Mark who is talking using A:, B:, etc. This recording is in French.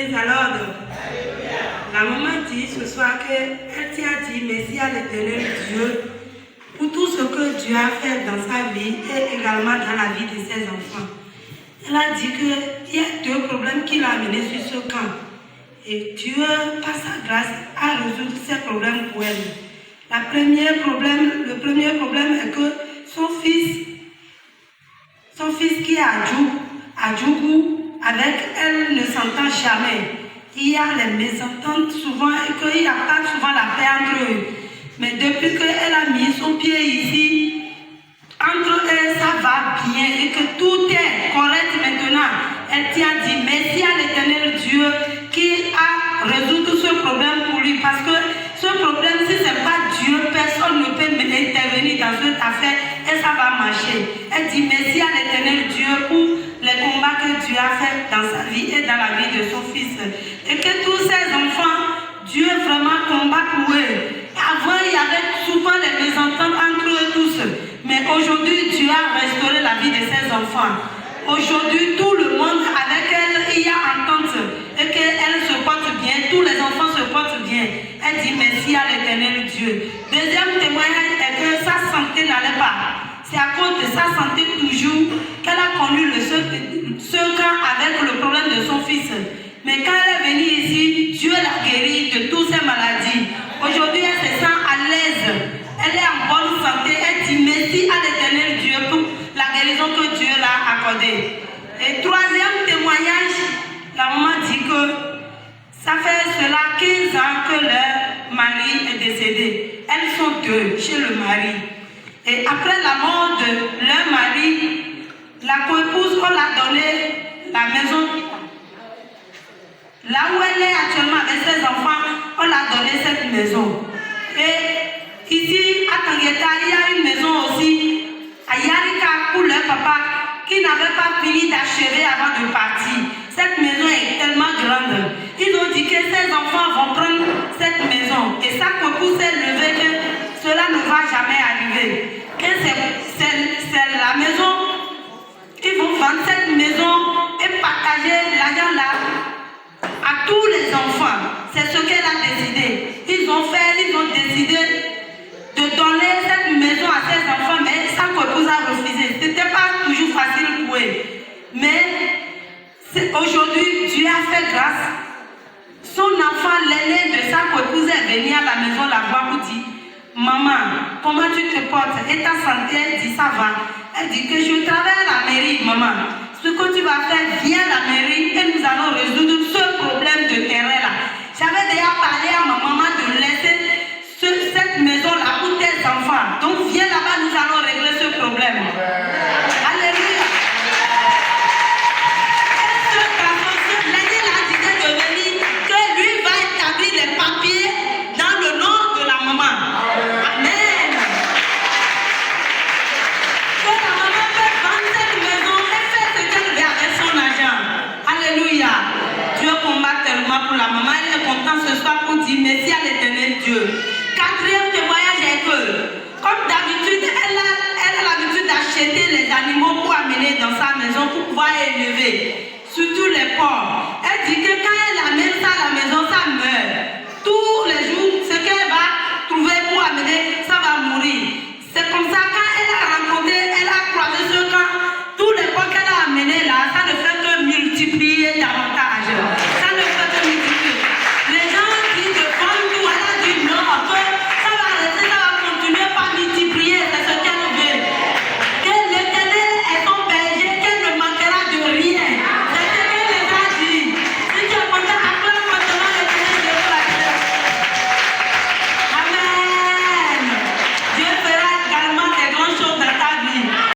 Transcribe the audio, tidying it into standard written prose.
A: mise à l'ordre. La maman dit ce soir qu'elle tient à dire merci à l'Éternel Dieu pour tout ce que Dieu a fait dans sa vie et également dans la vie de ses enfants. Elle a dit qu'il y a deux problèmes qu'il a amenés sur ce camp. Et Dieu, par sa grâce, a résolu ces problèmes pour elle. Le premier problème est que son fils qui est à Djougou, avec elle ne s'entend jamais. Il y a les mésententes souvent et qu'il n'y a pas souvent la paix entre eux. Mais depuis qu'elle a mis son pied ici, entre eux, ça va bien et que tout est correct maintenant. Elle tient à dire merci à l'Éternel Dieu qui a résolu ce problème pour lui. Parce que ce problème, si ce n'est pas Dieu, personne ne peut intervenir dans cette affaire et ça va marcher. Elle dit merci à l'Éternel Dieu pour les combats que Dieu a fait dans sa vie et dans la vie de son fils. Et que tous ces enfants, Dieu vraiment combat pour eux. Avant, il y avait souvent des mésententes entre eux tous. Mais aujourd'hui, Dieu a restauré la vie de ses enfants. Aujourd'hui, tout le monde avec elle, il y a entente. Et qu'elle se porte bien, tous les enfants se portent bien. Elle dit merci à l'Éternel Dieu. Deuxième témoignage est que sa santé n'allait pas. C'est à cause de sa santé toujours qu'elle a connu ce camp avec le problème de son fils. Mais quand elle est venue ici, Dieu l'a guérie de toutes ses maladies. Aujourd'hui, elle se sent à l'aise. Elle est en bonne santé. Elle dit merci à l'Éternel Dieu pour la guérison que Dieu l'a accordée. Et troisième témoignage, la maman dit que ça fait cela 15 ans que leur mari est décédé. Elles sont deux chez le mari. Et après la mort de leur mari, la coépouse, on l'a donné la maison. Là où elle est actuellement avec ses enfants, on l'a donné cette maison. Et ici, à Tangueta, il y a une maison aussi, à Yarika, pour leur papa, qui n'avait pas fini d'achever avant de partir. Cette maison est tellement grande. Ils ont dit que ces enfants vont prendre cette maison. Et ça coépouse s'est levé que cela ne va jamais arriver. Que c'est la maison, ils vont vendre cette maison et partager l'argent là à tous les enfants. C'est ce qu'elle a décidé. Ils ont décidé de donner cette maison à ses enfants, mais sa coépouse a refusé. Ce n'était pas toujours facile pour eux. Mais aujourd'hui, Dieu a fait grâce. Son enfant, l'aîné de sa coépouse, est venu à la maison la voir pour dire maman, comment tu te portes? Et ta santé? Elle dit ça va. Elle dit que je travaille à la mairie, maman. Ce que tu vas faire, viens à la mairie et nous allons résoudre ce problème de terrain là. J'avais déjà parlé à ma maman de laisser cette maison là pour tes enfants. Donc viens là-bas, nous allons régler ce problème. Alléluia. Et ce garçon, l'année là, disait de venir que lui va établir les papiers dans le nom de la maman. Amen. Que la maman peut vendre cette maison et faire ce qu'elle veut avec son argent. Alléluia. Dieu combat tellement pour la maman. Elle est contente ce soir pour dire merci à l'Éternel Dieu. Quatrième témoignage est que, comme d'habitude, elle a l'habitude d'acheter les animaux pour amener dans sa maison pour pouvoir élever. Surtout les porcs.